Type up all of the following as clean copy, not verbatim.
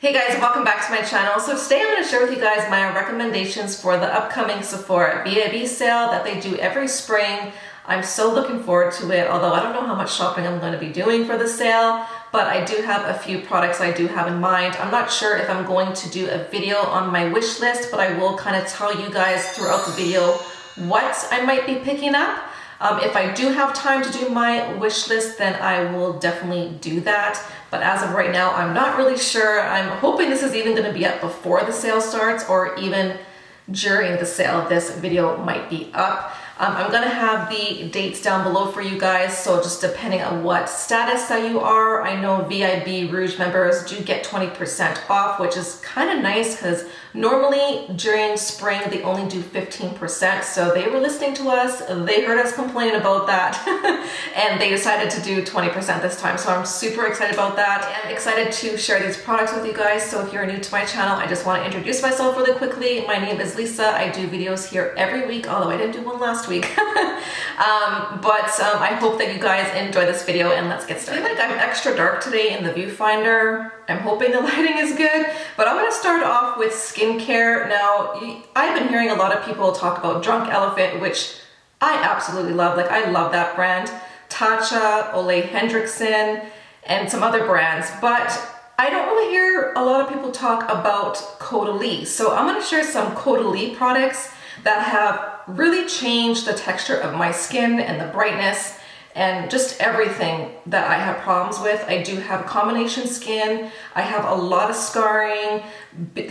Hey guys, welcome back to my channel. So today I'm going to share with you guys my recommendations for the upcoming Sephora VIB sale that they do every spring. I'm so looking forward to it, although I don't know how much shopping I'm going to be doing for the sale, but I do have a few products I do have in mind. I'm not sure if I'm going to do a video on my wish list, but I will kind of tell you guys throughout the video what I might be picking up. If I do have time to do my wish list, then I will definitely do that. But as of right now, I'm not really sure. I'm hoping this is even going to be up before the sale starts or even during the sale. This video might be up. I'm going to have the dates down below for you guys. So just depending on what status that you are, I know VIB Rouge members do get 20% off, which is kind of nice because normally during spring they only do 15%. So they were listening to us, they heard us complain about that and they decided to do 20% this time. So I'm super excited about that. I'm excited to share these products with you guys. So if you're new to my channel, I just want to introduce myself really quickly. My name is Lisa. I do videos here every week, although I didn't do one last week. I hope that you guys enjoy this video and let's get started. I feel like I'm extra dark today in the viewfinder. I'm hoping the lighting is good, but I'm going to start off with skincare. Now, I've been hearing a lot of people talk about Drunk Elephant, which I absolutely love. Like, I love that brand. Tatcha, Ole Hendrickson, and some other brands, but I don't really hear a lot of people talk about CAUDALIE. So I'm going to share some CAUDALIE products that have really changed the texture of my skin and the brightness and just everything that I have problems with. I do have combination skin. I have a lot of scarring,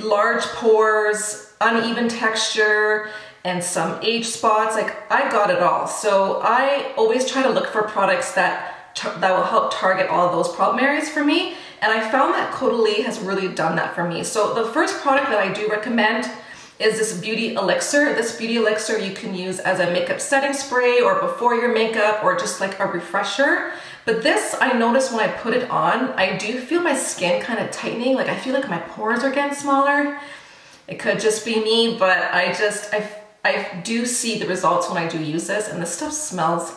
large pores, uneven texture, and some age spots. Like, I got it all. So I always try to look for products that will help target all of those problem areas for me. And I found that CAUDALIE has really done that for me. So the first product that I do recommend is this Beauty Elixir. This Beauty Elixir you can use as a makeup setting spray or before your makeup or just like a refresher. But this, I notice when I put it on, I do feel my skin kind of tightening. Like, I feel like my pores are getting smaller. It could just be me, but I do see the results when I do use this, and this stuff smells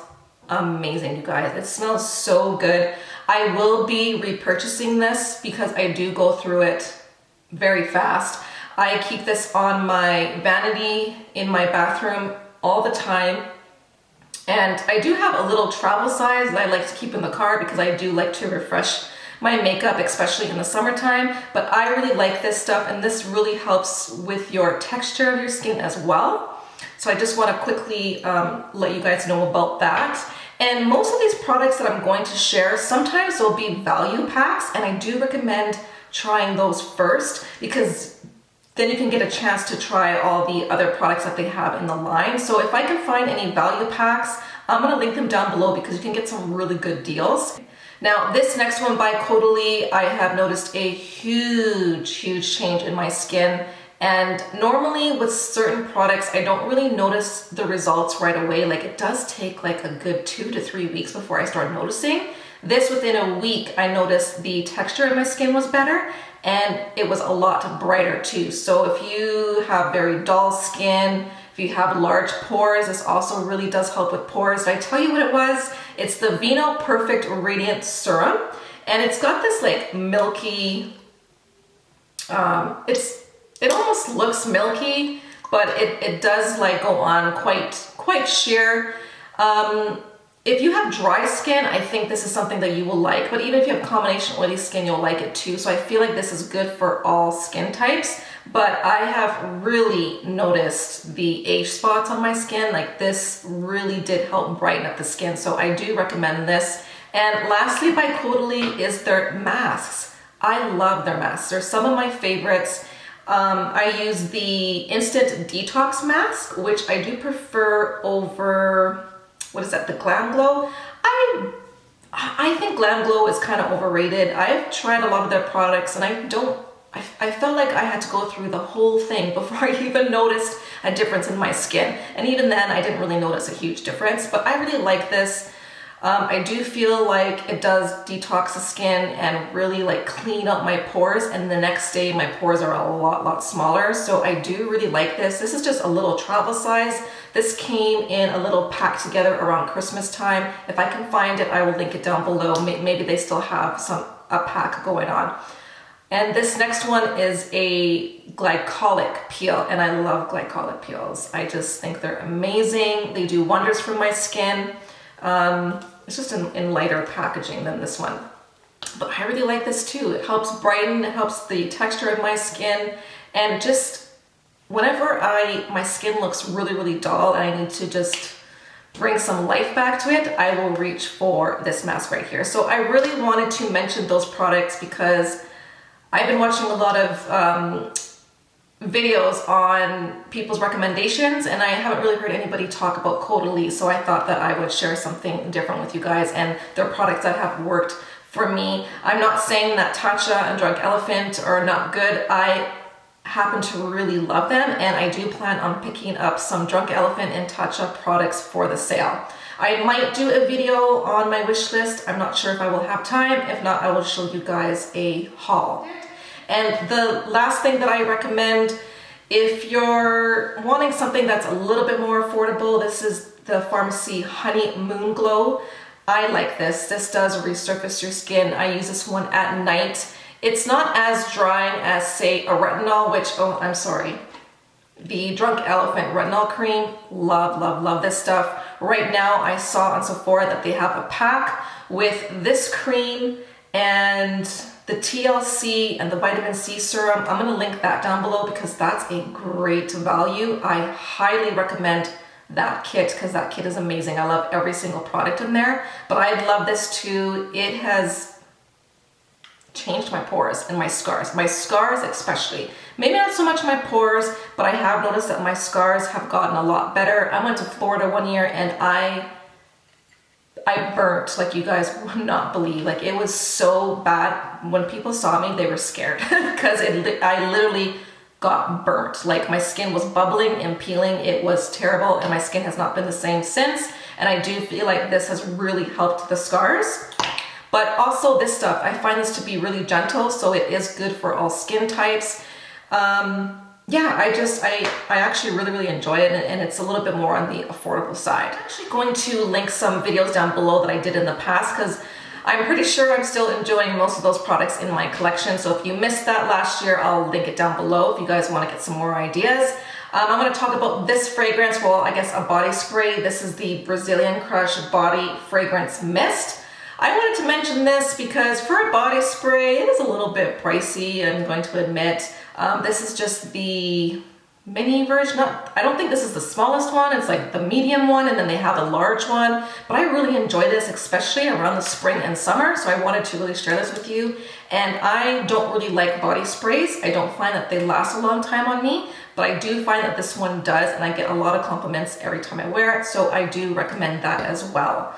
amazing, you guys. It smells so good. I will be repurchasing this because I do go through it very fast. I keep this on my vanity in my bathroom all the time. And I do have a little travel size that I like to keep in the car because I do like to refresh my makeup, especially in the summertime. But I really like this stuff, and this really helps with your texture of your skin as well. So I just want to quickly let you guys know about that. And most of these products that I'm going to share, sometimes they'll be value packs, and I do recommend trying those first because then you can get a chance to try all the other products that they have in the line. So if I can find any value packs, I'm gonna link them down below because you can get some really good deals. Now, this next one by CAUDALIE, I have noticed a huge change in my skin. And normally with certain products, I don't really notice the results right away. Like, it does take like a good 2 to 3 weeks before I start noticing. This, within a week, I noticed the texture of my skin was better and it was a lot brighter too. So if you have very dull skin, if you have large pores, this also really does help with pores. Did I tell you what it was? It's the VINOPERFECT Radiant Serum, and it's got this like milky, it almost looks milky, but it does like go on quite sheer. If you have dry skin, I think this is something that you will like, but even if you have combination oily skin, you'll like it too. So I feel like this is good for all skin types, but I have really noticed the age spots on my skin. Like, this really did help brighten up the skin. So I do recommend this. And lastly by CAUDALIE is their masks. I love their masks. They're some of my favorites. I use the Instant Detox mask, which I do prefer over, what is that, the Glam Glow? I think Glam Glow is kind of overrated. I've tried a lot of their products and I felt like I had to go through the whole thing before I even noticed a difference in my skin. And even then, I didn't really notice a huge difference, but I really like this. I do feel like it does detox the skin and really like clean up my pores, and the next day my pores are a lot smaller. So I do really like this. This is just a little travel size. This came in a little pack together around Christmas time. If I can find it, I will link it down below. Maybe they still have a pack going on. And this next one is a glycolic peel, and I love glycolic peels. I just think they're amazing. They do wonders for my skin. It's just in lighter packaging than this one. But I really like this too. It helps brighten, it helps the texture of my skin, and just whenever my skin looks really, really dull and I need to just bring some life back to it, I will reach for this mask right here. So I really wanted to mention those products because I've been watching a lot of videos on people's recommendations, and I haven't really heard anybody talk about CAUDALIE, so I thought that I would share something different with you guys, and they're products that have worked for me. I'm not saying that Tatcha and Drunk Elephant are not good. I happen to really love them, and I do plan on picking up some Drunk Elephant and Tatcha products for the sale. I might do a video on my wish list. I'm not sure if I will have time. If not, I will show you guys a haul. And the last thing that I recommend, if you're wanting something that's a little bit more affordable, this is the Pharmacy Honey Moon Glow. I like this. This does resurface your skin. I use this one at night. It's not as drying as, say, a retinol, which, oh, I'm sorry. The Drunk Elephant Retinol Cream, love, love, love this stuff. Right now, I saw on Sephora that they have a pack with this cream and the TLC and the vitamin C serum. I'm gonna link that down below because that's a great value. I highly recommend that kit because that kit is amazing. I love every single product in there, but I love this too. It has changed my pores and my scars especially. Maybe not so much my pores, but I have noticed that my scars have gotten a lot better. I went to Florida one year and I burnt like you guys would not believe. Like, it was so bad. When people saw me, they were scared because I literally got burnt. Like, my skin was bubbling and peeling. It was terrible, and my skin has not been the same since. And I do feel like this has really helped the scars. But also this stuff, I find this to be really gentle, so it is good for all skin types. Yeah, I actually really, really enjoy it, and it's a little bit more on the affordable side. I'm actually going to link some videos down below that I did in the past because I'm pretty sure I'm still enjoying most of those products in my collection. So if you missed that last year, I'll link it down below if you guys want to get some more ideas. I'm going to talk about this fragrance, well, I guess a body spray. This is the Brazilian Crush Body Fragrance Mist. I wanted to mention this because for a body spray, it is a little bit pricey, I'm going to admit. This is just the mini version. I don't think this is the smallest one. It's like the medium one, and then they have a large one. But I really enjoy this, especially around the spring and summer. So I wanted to really share this with you. And I don't really like body sprays. I don't find that they last a long time on me, but I do find that this one does, and I get a lot of compliments every time I wear it. So I do recommend that as well.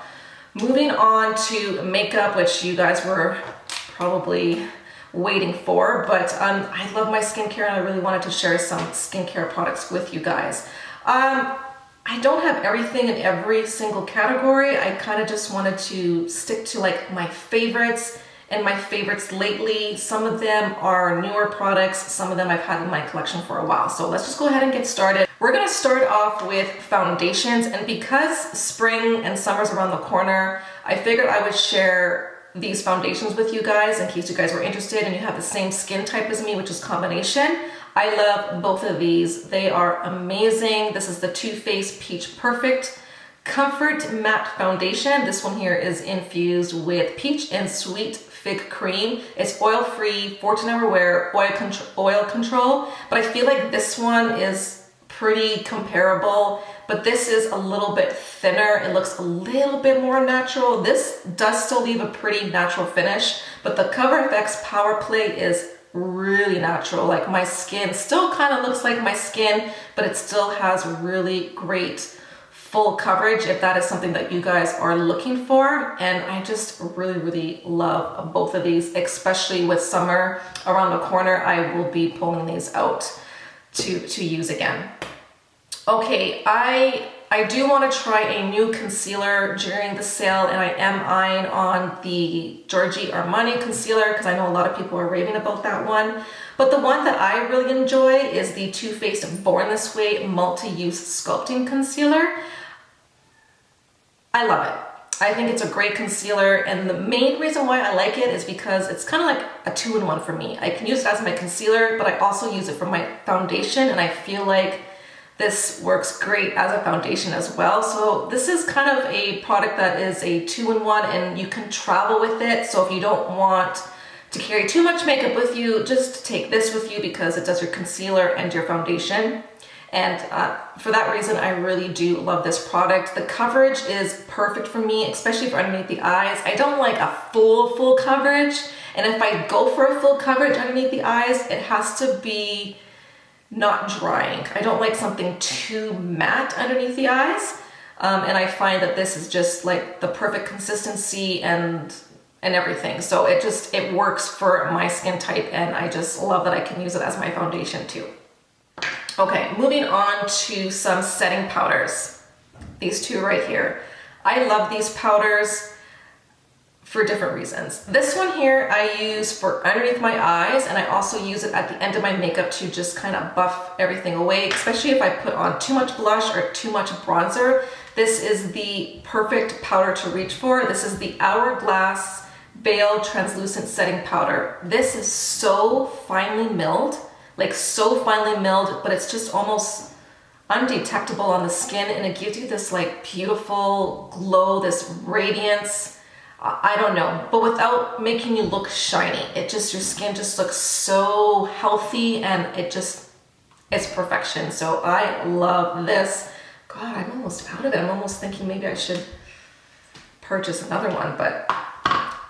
Moving on to makeup, which you guys were probably waiting for, but I love my skincare and I really wanted to share some skincare products with you guys. I don't have everything in every single category. I kind of just wanted to stick to like my favorites and my favorites lately. Some of them are newer products, some of them I've had in my collection for a while. So let's just go ahead and get started. We're gonna start off with foundations, and because spring and summer's around the corner, I figured I would share these foundations with you guys in case you guys were interested and you have the same skin type as me, which is combination. I love both of these. They are amazing. This is the Too Faced Peach Perfect Comfort Matte Foundation. This one here is infused with peach and sweet fig cream. It's oil-free, 14-hour wear, oil control, but I feel like this one is pretty comparable, but this is a little bit thinner. It looks a little bit more natural. This does still leave a pretty natural finish, but the Cover FX Power Play is really natural. Like, my skin still kind of looks like my skin, but it still has really great full coverage if that is something that you guys are looking for. And I just really, really love both of these, especially with summer around the corner. I will be pulling these out to use again. Okay, I do want to try a new concealer during the sale, and I am eyeing on the Giorgio Armani concealer because I know a lot of people are raving about that one. But the one that I really enjoy is the Too Faced Born This Way Multi-Use Sculpting Concealer. I love it. I think it's a great concealer, and the main reason why I like it is because it's kind of like a two-in-one for me. I can use it as my concealer, but I also use it for my foundation, and I feel like this works great as a foundation as well. So this is kind of a product that is a two-in-one, and you can travel with it. So if you don't want to carry too much makeup with you, just take this with you because it does your concealer and your foundation. And for that reason, I really do love this product. The coverage is perfect for me, especially for underneath the eyes. I don't like a full coverage. And if I go for a full coverage underneath the eyes, it has to be not drying. I don't like something too matte underneath the eyes. And I find that this is just like the perfect consistency and everything. So it works for my skin type, and I just love that I can use it as my foundation too. Okay, moving on to some setting powders. These two right here. I love these powders for different reasons. This one here I use for underneath my eyes, and I also use it at the end of my makeup to just kind of buff everything away, especially if I put on too much blush or too much bronzer. This is the perfect powder to reach for. This is the Hourglass Veil Translucent Setting Powder. This is so finely milled, like so finely milled, but it's just almost undetectable on the skin, and it gives you this like beautiful glow, this radiance. I don't know, but without making you look shiny. It just, your skin just looks so healthy, and it's perfection. So I love this. God, I'm almost out of it. I'm almost thinking maybe I should purchase another one, but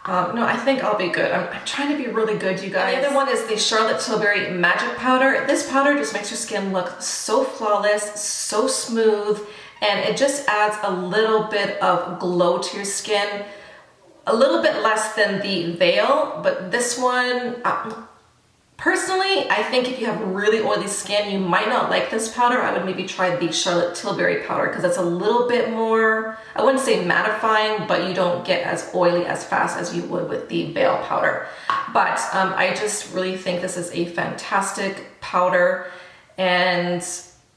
no, I think I'll be good. I'm trying to be really good, you guys. And the other one is the Charlotte Tilbury Magic Powder. This powder just makes your skin look so flawless, so smooth, and it just adds a little bit of glow to your skin. A little bit less than the Veil, but this one, personally, I think if you have really oily skin, you might not like this powder. I would maybe try the Charlotte Tilbury powder because it's a little bit more, I wouldn't say mattifying, but you don't get as oily as fast as you would with the Veil powder. But I just really think this is a fantastic powder. And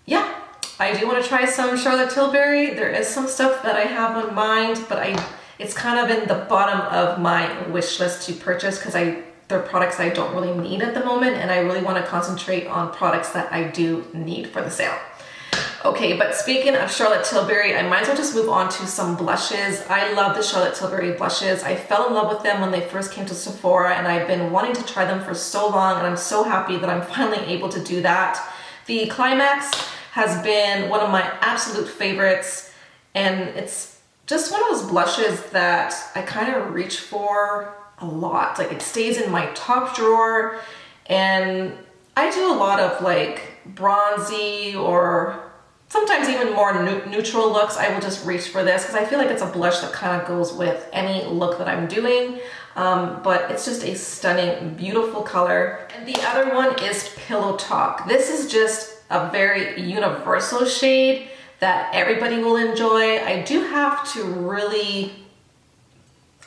yeah, I do want to try some Charlotte Tilbury. There is some stuff that I have in mind, but it's kind of in the bottom of my wish list to purchase because they're products I don't really need at the moment, and I really want to concentrate on products that I do need for the sale. Okay, but speaking of Charlotte Tilbury, I might as well just move on to some blushes. I love the Charlotte Tilbury blushes. I fell in love with them when they first came to Sephora, and I've been wanting to try them for so long, and I'm so happy that I'm finally able to do that. The Climax has been one of my absolute favorites, and it's just one of those blushes that I kind of reach for a lot. Like, it stays in my top drawer, and I do a lot of like bronzy or sometimes even more neutral looks. I will just reach for this because I feel like it's a blush that kind of goes with any look that I'm doing. But it's just a stunning, beautiful color. And the other one is Pillow Talk. This is just a very universal shade that everybody will enjoy. I do have to really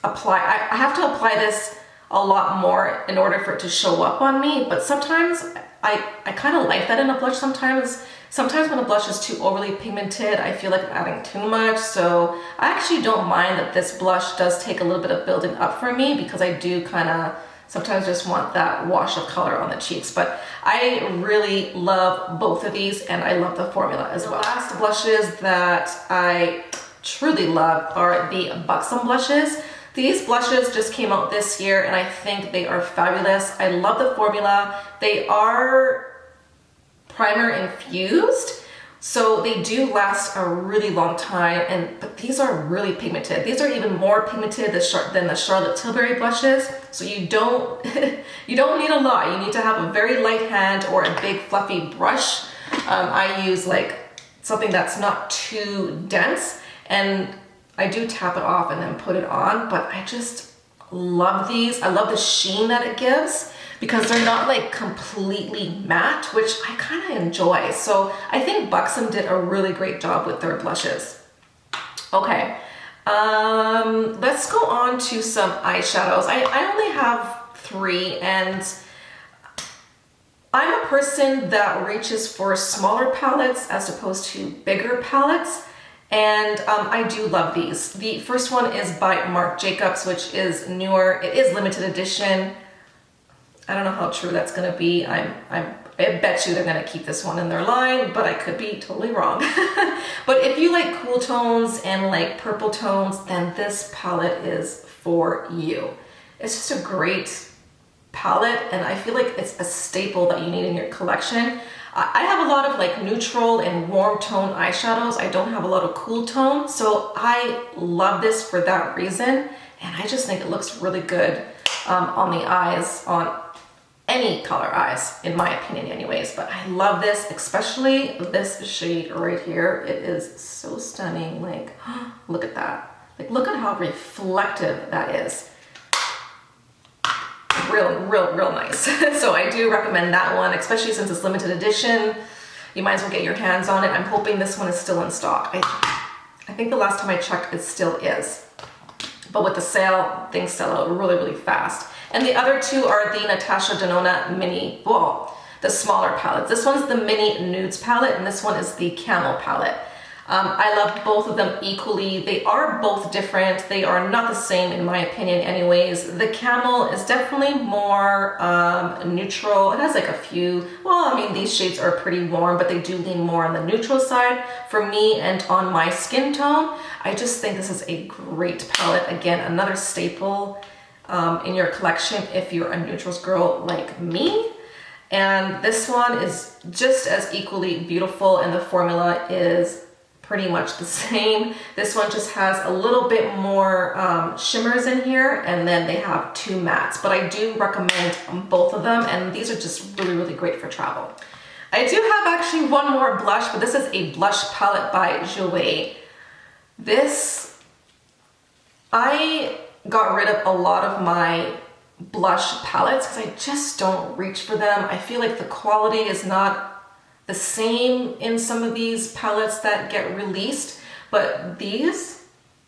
apply, I have to apply this a lot more in order for it to show up on me, but sometimes I kind of like that in a blush sometimes. Sometimes when a blush is too overly pigmented, I feel like I'm adding too much, so I actually don't mind that this blush does take a little bit of building up for me because I do kind of sometimes just want that wash of color on the cheeks, but I really love both of these, and I love the formula as well. The last blushes that I truly love are the Buxom blushes. These blushes just came out this year, and I think they are fabulous. I love the formula. They are primer infused, so they do last a really long time, but these are really pigmented. These are even more pigmented than the Charlotte Tilbury blushes, so you don't you don't need a lot. You need to have a very light hand or a big fluffy brush. I use like something that's not too dense, and I do tap it off and then put it on, but I just love these. I love the sheen that it gives because they're not like completely matte, which I kind of enjoy. So I think Buxom did a really great job with their blushes. Okay, let's go on to some eyeshadows. I only have 3, and I'm a person that reaches for smaller palettes as opposed to bigger palettes. And I do love these. The first one is by Marc Jacobs, which is newer. It is limited edition. I don't know how true that's gonna be. I bet you they're gonna keep this one in their line, but I could be totally wrong. But if you like cool tones and like purple tones, then this palette is for you. It's just a great palette, and I feel like it's a staple that you need in your collection. I have a lot of like neutral and warm tone eyeshadows. I don't have a lot of cool tone, so I love this for that reason, and I just think it looks really good on the eyes, on any color eyes, in my opinion anyways. But I love this, especially this shade right here. It is so stunning. Like, look at that. Like, look at how reflective that is. Real nice. So I do recommend that one, especially since it's limited edition. You might as well get your hands on it. I'm hoping this one is still in stock. I think the last time I checked, it still is. But with the sale, things sell out really fast. And the other two are the Natasha Denona Mini, well, the smaller palettes. This one's the Mini Nudes palette, and this one is the Camel palette. I love both of them equally. They are both different. They are not the same in my opinion anyways. The Camel is definitely more neutral. It has like a few, well, I mean, these shades are pretty warm, but they do lean more on the neutral side for me and on my skin tone. I just think this is a great palette. Again, another staple in your collection if you're a neutrals girl like me. And this one is just as equally beautiful, and the formula is pretty much the same. This one just has a little bit more shimmers in here, and then they have two mattes, but I do recommend both of them, and these are just really great for travel. I do have actually one more blush, but this is a blush palette by Jouer. This, I got rid of a lot of my blush palettes because I just don't reach for them. I feel like the quality is not the same in some of these palettes that get released, but these,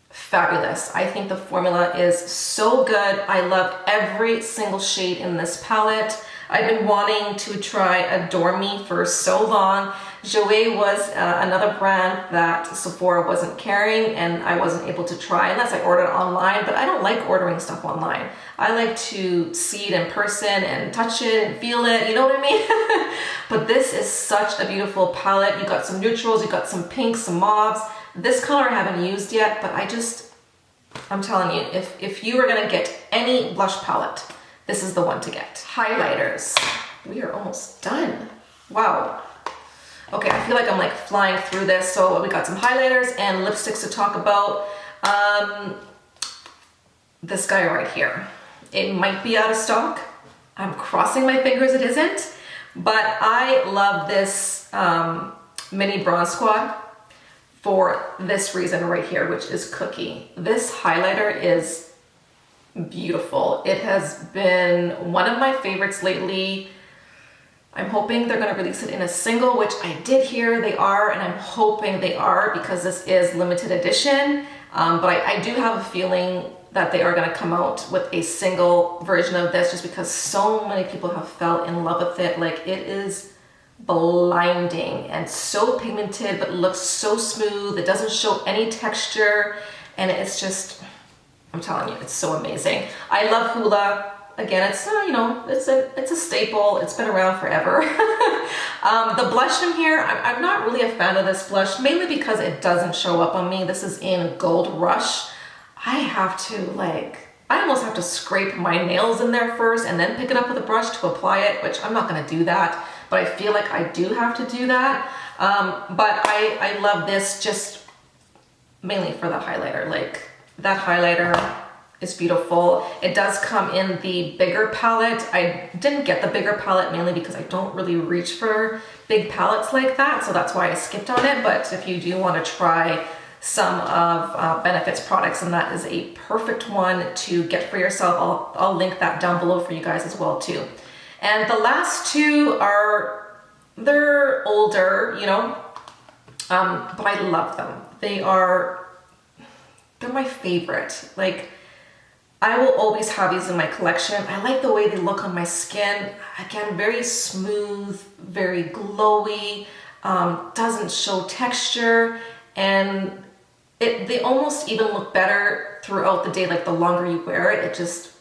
fabulous. I think the formula is so good. I love every single shade in this palette. I've been wanting to try Adore Me for so long. Jouer was another brand that Sephora wasn't carrying, and I wasn't able to try unless I ordered online, but I don't like ordering stuff online. I like to see it in person and touch it and feel it, you know what I mean? But this is such a beautiful palette. You got some neutrals, you got some pinks, some mauves. This color I haven't used yet, but I'm telling you, if you are gonna get any blush palette, this is the one to get. Highlighters. We are almost done. Wow. Okay, I feel like I'm like flying through this. So we got some highlighters and lipsticks to talk about. This guy right here. It might be out of stock. I'm crossing my fingers it isn't. But I love this Mini Bronze Squad for this reason right here, which is Cookie. This highlighter is beautiful. It has been one of my favorites lately. I'm hoping they're going to release it in a single, which I did hear they are, and I'm hoping they are because this is limited edition. But I do have a feeling that they are going to come out with a single version of this just because so many people have fell in love with it. Like, it is blinding and so pigmented, but looks so smooth. It doesn't show any texture, and it's just, I'm telling you, it's so amazing. I love Hoola. Again, it's you know, it's a staple. It's been around forever. The blush in here, I'm not really a fan of this blush, mainly because it doesn't show up on me. This is in Gold Rush. I have to I almost have to scrape my nails in there first and then pick it up with a brush to apply it, which I'm not gonna do that, but I feel like I do have to do that. But I love this just mainly for the highlighter. Like, that highlighter is beautiful. It does come in the bigger palette. I didn't get the bigger palette mainly because I don't really reach for big palettes like that, so that's why I skipped on it. But if you do want to try some of Benefit's products, and that is a perfect one to get for yourself. I'll link that down below for you guys as well too. And the last two they're older, you know, but I love them. They're my favorite. Like, I will always have these in my collection. I like the way they look on my skin. Again, very smooth, very glowy, doesn't show texture, and they almost even look better throughout the day. Like the longer you wear it, it just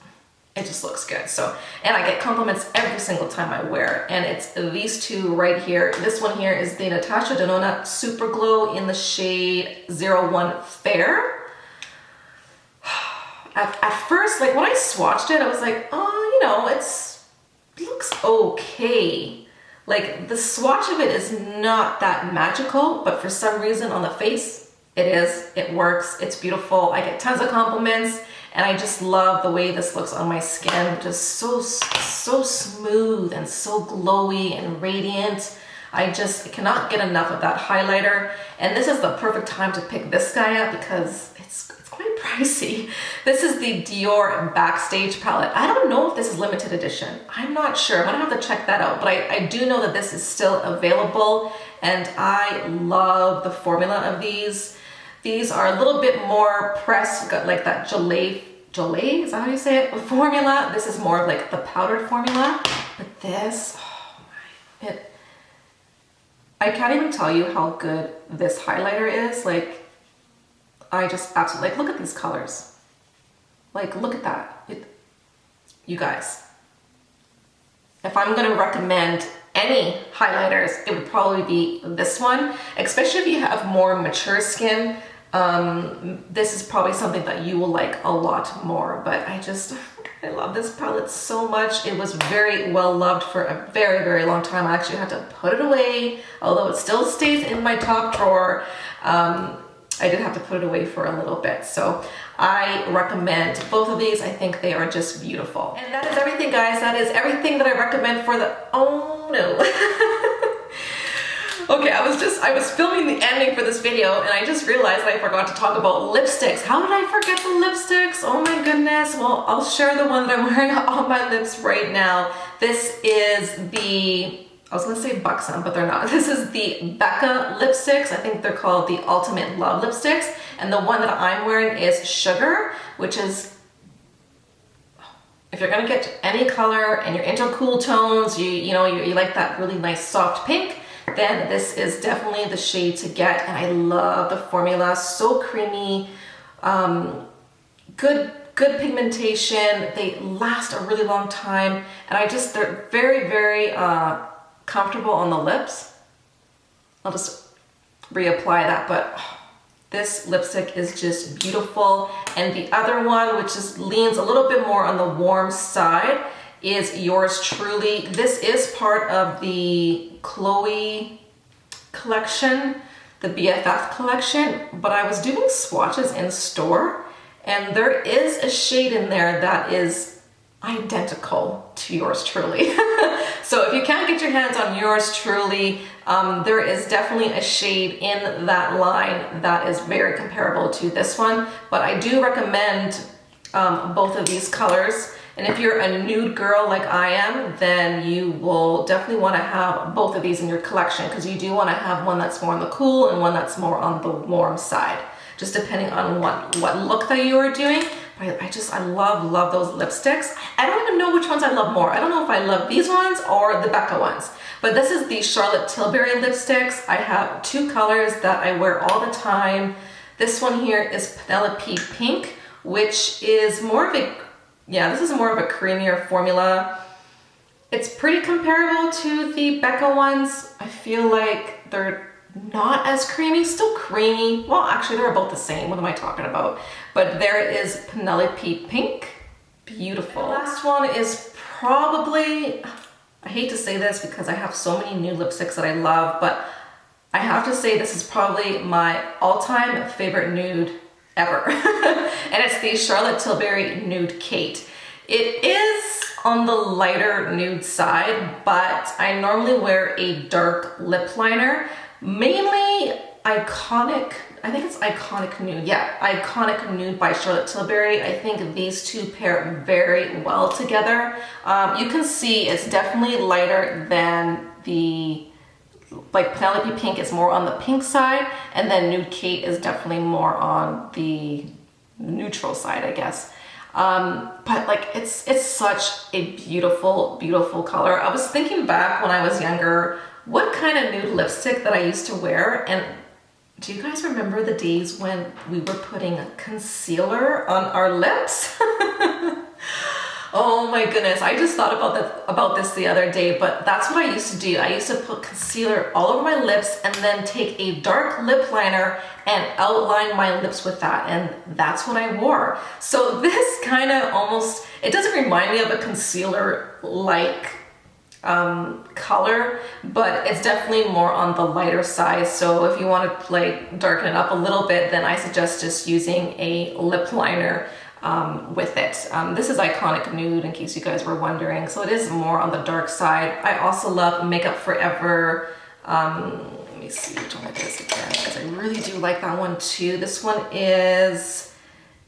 looks good. So, and I get compliments every single time I wear it. And it's these two right here. This one here is the Natasha Denona Super Glow in the shade 01 Fair. At first, like when I swatched it, I was like, oh, you know, it looks okay. Like the swatch of it is not that magical, but for some reason on the face, it is. It works. It's beautiful. I get tons of compliments, and I just love the way this looks on my skin. Just so smooth and so glowy and radiant. I cannot get enough of that highlighter. And this is the perfect time to pick this guy up because it's quite pricey. This is the Dior Backstage palette. I don't know if this is limited edition. I'm not sure. I'm gonna have to check that out, but I do know that this is still available, and I love the formula of these. These are a little bit more pressed, got like that gelée, is that how you say it? Formula. This is more like the powdered formula, but this, oh my, I can't even tell you how good this highlighter is. Like, I just absolutely, like, look at these colors. Like, look at that. You guys, if I'm gonna recommend any highlighters, it would probably be this one, especially if you have more mature skin. This is probably something that you will like a lot more, but I love this palette so much. It was very well loved for a very, very long time. I actually had to put it away, although it still stays in my top drawer. I did have to put it away for a little bit. So I recommend both of these. I think they are just beautiful. And that is everything, guys. That is everything that I recommend for the, oh no. Okay, I was filming the ending for this video, and I just realized I forgot to talk about lipsticks. How did I forget the lipsticks? Oh my goodness. Well, I'll share the one that I'm wearing on my lips right now. This is the, I was gonna say Buxom, but they're not. This is the Becca lipsticks. I think they're called the Ultimate Love lipsticks. And the one that I'm wearing is Sugar, which is, if you're gonna get any color and you're into cool tones, you like that really nice soft pink, then this is definitely the shade to get. And I love the formula, so creamy, good pigmentation. They last a really long time, and they're very, very comfortable on the lips. I'll just reapply that, but this lipstick is just beautiful. And the other one, which leans a little bit more on the warm side, is Yours Truly. This is part of the Chloe collection, the BFF collection, but I was doing swatches in store, and there is a shade in there that is identical to Yours Truly. So if you can't get your hands on Yours Truly, there is definitely a shade in that line that is very comparable to this one, but I do recommend both of these colors. And if you're a nude girl like I am, then you will definitely want to have both of these in your collection, because you do want to have one that's more on the cool and one that's more on the warm side, just depending on what look that you are doing. But I love those lipsticks. I don't even know which ones I love more. I don't know if I love these ones or the Becca ones. But this is the Charlotte Tilbury lipsticks. I have two colors that I wear all the time. This one here is Penelope Pink, which is more of a, this is more of a creamier formula. It's pretty comparable to the Becca ones. I feel like they're not as creamy, still creamy. Well, actually they're both the same. What am I talking about? But there is Penelope Pink. Beautiful. The last one is probably, I hate to say this because I have so many nude lipsticks that I love, but I have to say this is probably my all-time favorite nude ever. And it's the Charlotte Tilbury Nude Kate. It is on the lighter nude side, but I normally wear a dark lip liner, mainly Iconic, I think it's Iconic Nude. Yeah, Iconic Nude by Charlotte Tilbury. I think these two pair very well together. You can see it's definitely lighter than the, like Penelope Pink is more on the pink side, and then Nude Kate is definitely more on the neutral side, I guess. But like it's such a beautiful, beautiful color. I was thinking back when I was younger, what kind of nude lipstick that I used to wear, and Do you guys remember the days when we were putting concealer on our lips? Oh my goodness, I just thought about this the other day, but that's what I used to do. I used to put concealer all over my lips and then take a dark lip liner and outline my lips with that, and that's what I wore. So this kind of almost, it doesn't remind me of a concealer-like color, but it's definitely more on the lighter side. So if you want to like darken it up a little bit, then I suggest just using a lip liner with it. This is Iconic Nude, in case you guys were wondering. So it is more on the dark side. I also love Makeup Forever. Let me see which one it is again, because I really do like that one too. This one is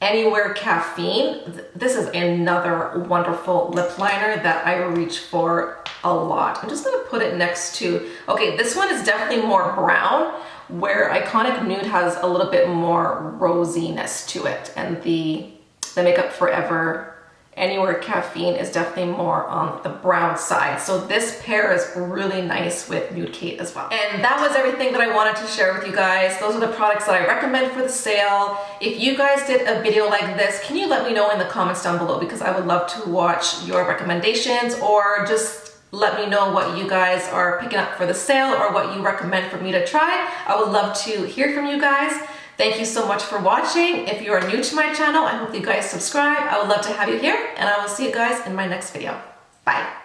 Anywhere Caffeine. This is another wonderful lip liner that I reach for a lot. I'm just gonna put it next to, okay, this one is definitely more brown, where Iconic Nude has a little bit more rosiness to it, and the Makeup Forever Anywhere Caffeine is definitely more on the brown side. So this pair is really nice with Nude Kate as well. And that was everything that I wanted to share with you guys. Those are the products that I recommend for the sale. If you guys did a video like this, can you let me know in the comments down below, because I would love to watch your recommendations, or just let me know what you guys are picking up for the sale or what you recommend for me to try. I would love to hear from you guys. Thank you so much for watching. If you are new to my channel, I hope you guys subscribe. I would love to have you here, and I will see you guys in my next video. Bye.